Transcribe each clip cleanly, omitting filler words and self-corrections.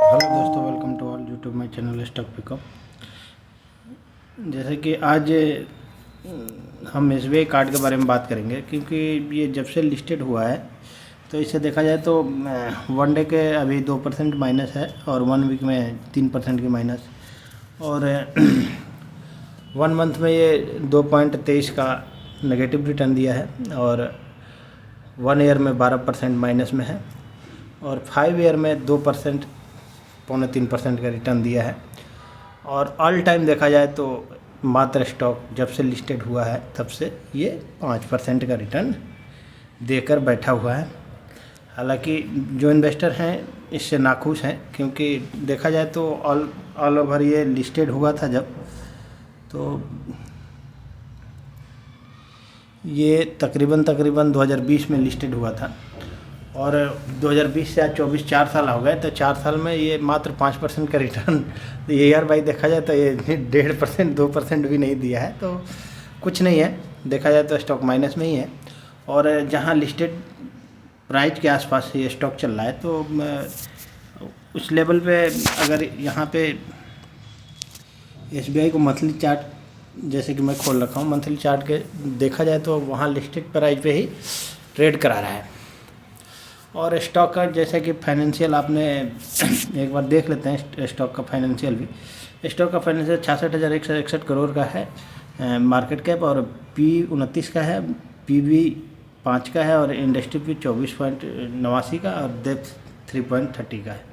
Hello दोस्तों, welcome to all YouTube my channel stock pickup. जैसे कि आज हम SBI कार्ड के बारे में बात करेंगे, क्योंकि ये जब से लिस्टेड हुआ है तो इसे देखा जाए तो 1 डे के अभी 2% माइनस है और 1 वीक में 3% की माइनस, और 1 मंथ में ये 2.23 का नेगेटिव रिटर्न दिया है, और 1 ईयर में 12% माइनस में है, और 5 ईयर में 2% 2.3% का रिटर्न दिया है। और ऑल टाइम देखा जाए तो मात्र स्टॉक जब से लिस्टेड हुआ है तब से ये 5% का रिटर्न देकर बैठा हुआ है। हालांकि जो इन्वेस्टर हैं इससे नाखुश हैं, क्योंकि देखा जाए तो ऑल ओवर ये लिस्टेड हुआ था जब, तो ये तकरीबन 2020 में लिस्टेड हुआ था, और 2020 से आज 24 4 साल हो गए, तो 4 साल में ये मात्र 5% का रिटर्न ईयर बाई देखा जाए तो ये 1.5% 2% भी नहीं दिया है, तो कुछ नहीं है। देखा जाए तो स्टॉक माइनस में ही है, और जहां लिस्टेड प्राइस के आसपास ये स्टॉक चल रहा है, तो उस लेवल पे अगर यहाँ पे SBI को मंथली चार्ट जैसे कि मैं खोल रखा हूँ, मंथली चार्ट के देखा जाए तो वहाँ लिस्टेड प्राइस पे ही ट्रेड करा रहा है। और स्टॉक का जैसे कि फाइनेंशियल आपने एक बार देख लेते हैं स्टॉक का फाइनेंशियल भी। स्टॉक का फाइनेंशियल 66,161 करोड़ का है मार्केट कैप, और P29 का है, PB 5 का है, और इंडस्ट्री P 24.89 का, और डेप्थ 3.30 का है।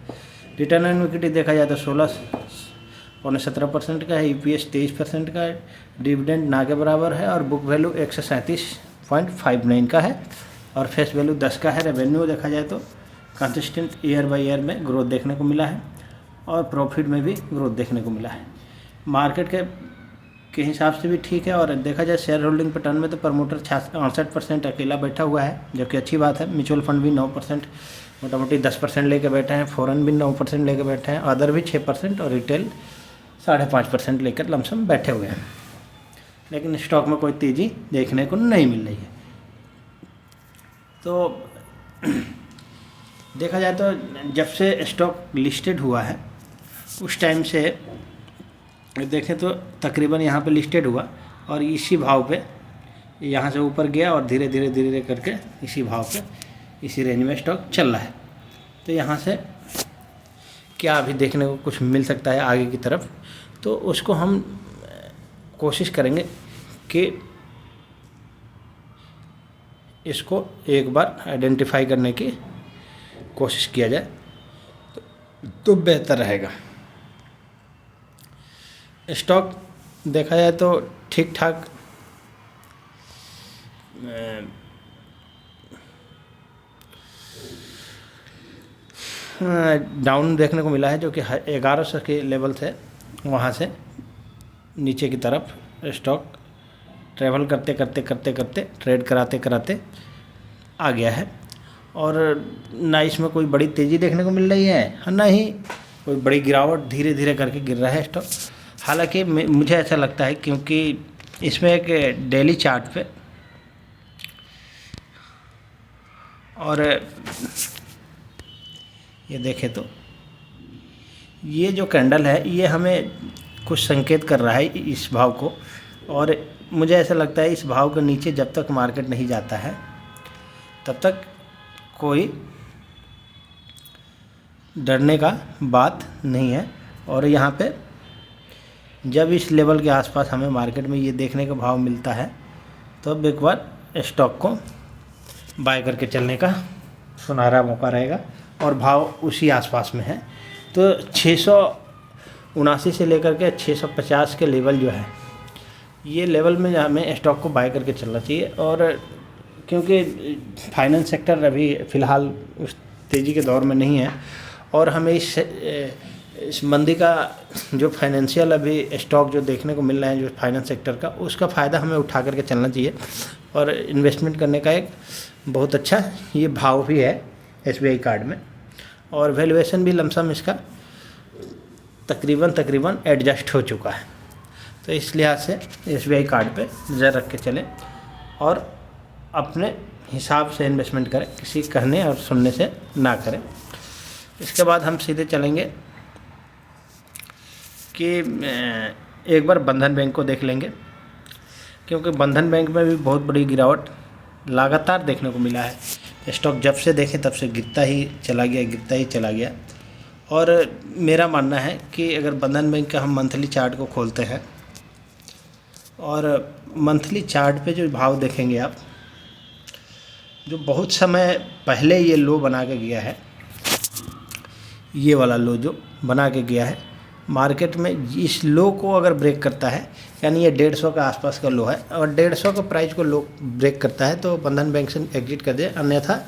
रिटर्न ऑन इक्विटी देखा जाए तो 16.17% का है, EPS 23% का है, डिविडेंड ना के बराबर है, और बुक वैल्यू 137.59 का है, और फेस वैल्यू 10 का है। रेवेन्यू देखा जाए तो कंसिस्टेंट ईयर बाय ईयर में ग्रोथ देखने को मिला है, और प्रॉफिट में भी ग्रोथ देखने को मिला है। मार्केट के हिसाब से भी ठीक है, और देखा जाए शेयर होल्डिंग पैटर्न में तो प्रमोटर 68% अकेला बैठा हुआ है, जो कि अच्छी बात है। म्यूचुअल फंड भी 9%, मोटा मोटी 10% लेके बैठे हैं, फॉरेन भी 9% लेके बैठे हैं, अदर भी 6%, और रिटेल 5.5% लेकर लमसम बैठे हुए हैं। लेकिन स्टॉक में कोई तेज़ी देखने को नहीं मिल रही है। तो देखा जाए तो जब से स्टॉक लिस्टेड हुआ है उस टाइम से देखें तो तकरीबन यहाँ पे लिस्टेड हुआ, और इसी भाव पे यहाँ से ऊपर गया, और धीरे धीरे करके इसी भाव पे इसी रेंज में स्टॉक चल रहा है। तो यहाँ से क्या अभी देखने को कुछ मिल सकता है आगे की तरफ, तो उसको हम कोशिश करेंगे कि इसको एक बार आइडेंटिफाई करने की कोशिश किया जाए तो बेहतर रहेगा। स्टॉक देखा जाए तो ठीक ठाक डाउन देखने को मिला है, जो कि 1100 के लेवल से वहाँ से नीचे की तरफ स्टॉक ट्रैवल करते ट्रेड कराते आ गया है, और ना इसमें कोई बड़ी तेज़ी देखने को मिल रही है, ना ही कोई बड़ी गिरावट, धीरे धीरे करके गिर रहा है स्टॉक। हालांकि मुझे ऐसा लगता है, क्योंकि इसमें एक डेली चार्ट पे और ये देखें तो ये जो कैंडल है ये हमें कुछ संकेत कर रहा है इस भाव को, और मुझे ऐसा लगता है इस भाव के नीचे जब तक मार्केट नहीं जाता है तब तक कोई डरने का बात नहीं है। और यहाँ पे जब इस लेवल के आसपास हमें मार्केट में ये देखने का भाव मिलता है तो अब एक बार स्टॉक को बाय करके चलने का सुनहरा मौका रहेगा, और भाव उसी आसपास में है। तो 679 से लेकर के 650 के लेवल जो है, ये लेवल में हमें स्टॉक को बाय करके चलना चाहिए। और क्योंकि फाइनेंस सेक्टर अभी फ़िलहाल उस तेज़ी के दौर में नहीं है, और हमें इस मंदी का जो फाइनेंशियल अभी स्टॉक जो देखने को मिल रहा है जो फाइनेंस सेक्टर का, उसका फ़ायदा हमें उठा करके चलना चाहिए। और इन्वेस्टमेंट करने का एक बहुत अच्छा ये भाव भी है SBI कार्ड में, और वैल्यूएशन भी लमसम इसका तकरीबन एडजस्ट हो चुका है। तो इस लिहाज से SBI कार्ड पे नज़र रख के चलें, और अपने हिसाब से इन्वेस्टमेंट करें, किसी कहने और सुनने से ना करें। इसके बाद हम सीधे चलेंगे कि एक बार बंधन बैंक को देख लेंगे, क्योंकि बंधन बैंक में भी बहुत बड़ी गिरावट लगातार देखने को मिला है। स्टॉक जब से देखें तब से गिरता ही चला गया। और मेरा मानना है कि अगर बंधन बैंक का हम मंथली चार्ट को खोलते हैं और मंथली चार्ट पे जो भाव देखेंगे आप, जो बहुत समय पहले ये लो बना के गया है, ये वाला लो जो बना के गया है मार्केट में, इस लो को अगर ब्रेक करता है, यानी ये 150 के आसपास का लो है, और 150 का प्राइस को लो ब्रेक करता है तो बंधन बैंक से एग्जिट कर दे। अन्यथा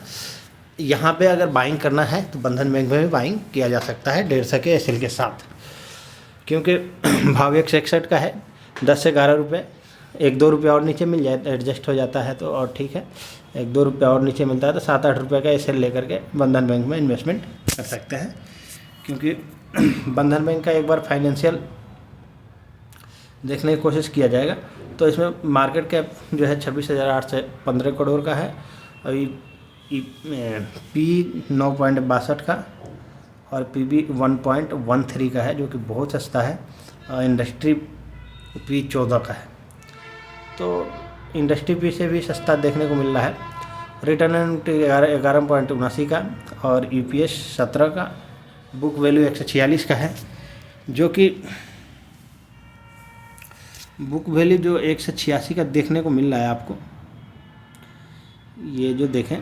यहाँ पे अगर बाइंग करना है तो बंधन बैंक में भी बाइंग किया जा सकता है 150 के एसएल के साथ, क्योंकि भाव 161 का है, 10 से 11 रुपये, 1-2 रुपये और नीचे मिल जाए एडजस्ट हो जाता है तो और ठीक है, 1-2 रुपये और नीचे मिलता है तो 7-8 रुपये का एसएल लेकर के बंधन बैंक में इन्वेस्टमेंट कर सकते हैं। क्योंकि बंधन बैंक का एक बार फाइनेंशियल देखने की कोशिश किया जाएगा तो इसमें मार्केट कैप जो है 26,815 करोड़ का है, और पी 9.62 का और पीबी 1.13 का है, जो कि बहुत सस्ता है। और इंडस्ट्री पी 14 का है, तो इंडस्ट्री पी से भी सस्ता देखने को मिल रहा है। रिटर्न ऑन 11.79 का और ईपीएस 17 का, बुक वैल्यू 146 का है, जो कि बुक वैल्यू जो 186 का देखने को मिल रहा है आपको, ये जो देखें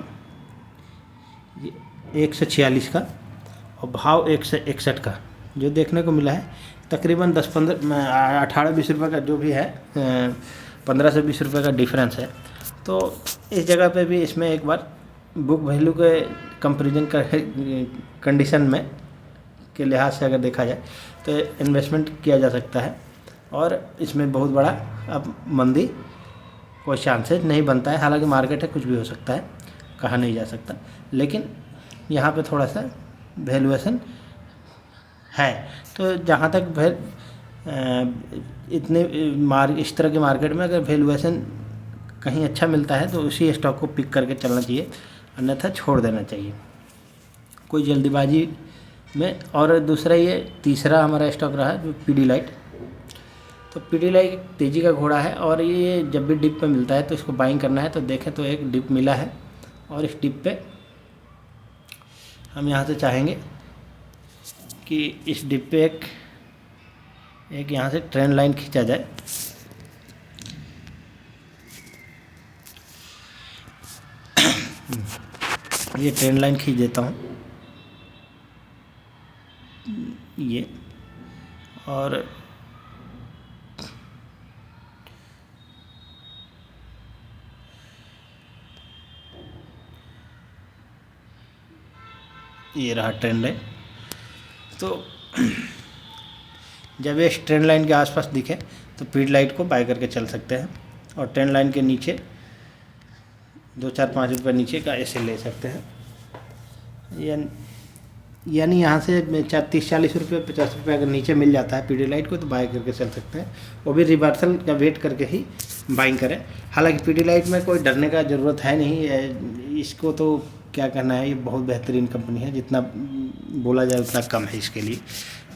ये 146 का और भाव 161 का जो देखने को मिला है, तकरीबन 18-20 रुपये का जो भी है, 15 से 20 रुपये का डिफरेंस है। तो इस जगह पे भी इसमें एक बार बुक वैल्यू के कंपैरिजन का कंडीशन में के लिहाज से अगर देखा जाए तो इन्वेस्टमेंट किया जा सकता है, और इसमें बहुत बड़ा अब मंदी कोई चांसेस नहीं बनता है। हालांकि मार्केट है, कुछ भी हो सकता है, कहा नहीं जा सकता, लेकिन यहाँ पे थोड़ा सा वैल्यूएशन है। तो जहाँ तक इस तरह के मार्केट में अगर वैल्यूएशन कहीं अच्छा मिलता है तो उसी स्टॉक को पिक करके चलना चाहिए, अन्यथा छोड़ देना चाहिए कोई जल्दीबाजी में। और दूसरा ये तीसरा हमारा स्टॉक रहा जो पीडीलाइट। तो पीडीलाइट तेज़ी का घोड़ा है, और ये जब भी डिप पे मिलता है तो इसको बाइंग करना है। तो देखें तो एक डिप मिला है, और इस डिप पे हम यहाँ से चाहेंगे कि इस डिप पे एक यहाँ से ट्रेंड लाइन खींचा जाए। ये ट्रेंड लाइन खींच देता हूँ ये, और ये रहा ट्रेंड लाइन। तो जब ये ट्रेंड लाइन के आसपास दिखे तो पीडीलाइट को बाय करके चल सकते हैं, और ट्रेंड लाइन के नीचे 2-4-5 रुपये नीचे का ऐसे ले सकते हैं। यानी यहाँ से 30-40 रुपये 50 रुपये अगर नीचे मिल जाता है पीडीलाइट को तो बाय करके चल सकते हैं, वो भी रिवर्सल का वेट करके ही बाइंग करें। हालांकि पीडीलाइट में कोई डरने का ज़रूरत है नहीं, इसको तो क्या कहना है, ये बहुत बेहतरीन कंपनी है, जितना बोला जाए उतना कम है इसके लिए।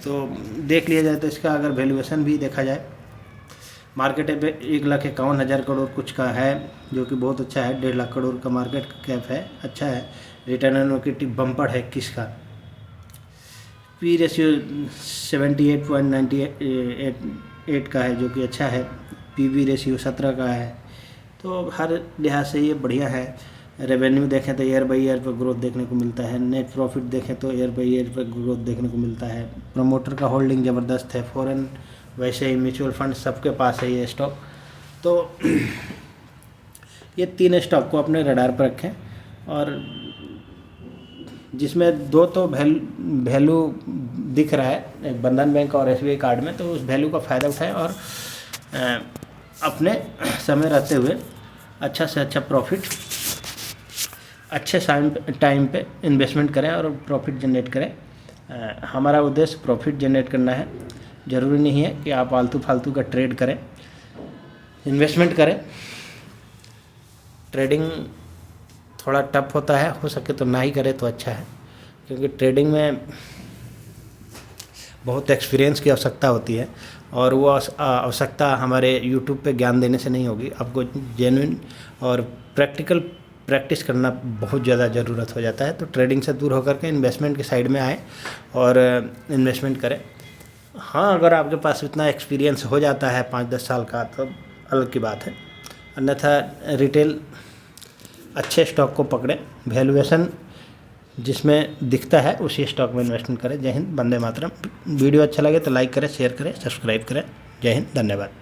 तो देख लिया जाए तो इसका अगर वैल्यूएशन भी देखा जाए, मार्केट पे 1,51,000 करोड़ कुछ का है, जो कि बहुत अच्छा है। 1.5 लाख करोड़ का मार्केट कैप है, अच्छा है। रिटर्न ऑन इक्विटी बम्पर है किसका, पी रेशियो 78.98 का है, जो कि अच्छा है। पीबी रेशियो 17 का है, तो हर लिहाज से ये बढ़िया है। रेवेन्यू देखें तो ईयर बाई ईयर पर ग्रोथ देखने को मिलता है, नेट प्रॉफिट देखें तो ईयर बाई ईयर पर ग्रोथ देखने को मिलता है। प्रमोटर का होल्डिंग ज़बरदस्त है, फॉरेन वैसे ही म्यूचुअल फंड सबके पास है ये स्टॉक। तो ये 3 स्टॉक को अपने रडार पर रखें, और जिसमें 2 तो वैल्यू दिख रहा है, एक बंधन बैंक और एसबीआई कार्ड में, तो उस वैल्यू का फ़ायदा उठाएं और अपने समय रहते हुए अच्छा से अच्छा प्रॉफिट अच्छे टाइम पे इन्वेस्टमेंट करें और प्रॉफिट जनरेट करें। हमारा उद्देश्य प्रॉफिट जनरेट करना है, ज़रूरी नहीं है कि आप आलतू फालतू का ट्रेड करें, इन्वेस्टमेंट करें। ट्रेडिंग थोड़ा टफ होता है, हो सके तो ना ही करें तो अच्छा है, क्योंकि ट्रेडिंग में बहुत एक्सपीरियंस की आवश्यकता होती है, और वो आवश्यकता हमारे यूट्यूब पे ज्ञान देने से नहीं होगी। आपको जेन्युइन और प्रैक्टिकल प्रैक्टिस करना बहुत ज़्यादा ज़रूरत हो जाता है। तो ट्रेडिंग से दूर होकर के इन्वेस्टमेंट की साइड में आए और इन्वेस्टमेंट करें। हाँ, अगर आपके पास इतना एक्सपीरियंस हो जाता है 5-10 साल का, तो अलग की बात है। अन्यथा रिटेल अच्छे स्टॉक को पकड़े, वैल्यूएशन जिसमें दिखता है उसी स्टॉक में इन्वेस्टमेंट करें। जय हिंद, वंदे मातरम। वीडियो अच्छा लगे तो लाइक करें, शेयर करें, सब्सक्राइब करें। जय हिंद, धन्यवाद।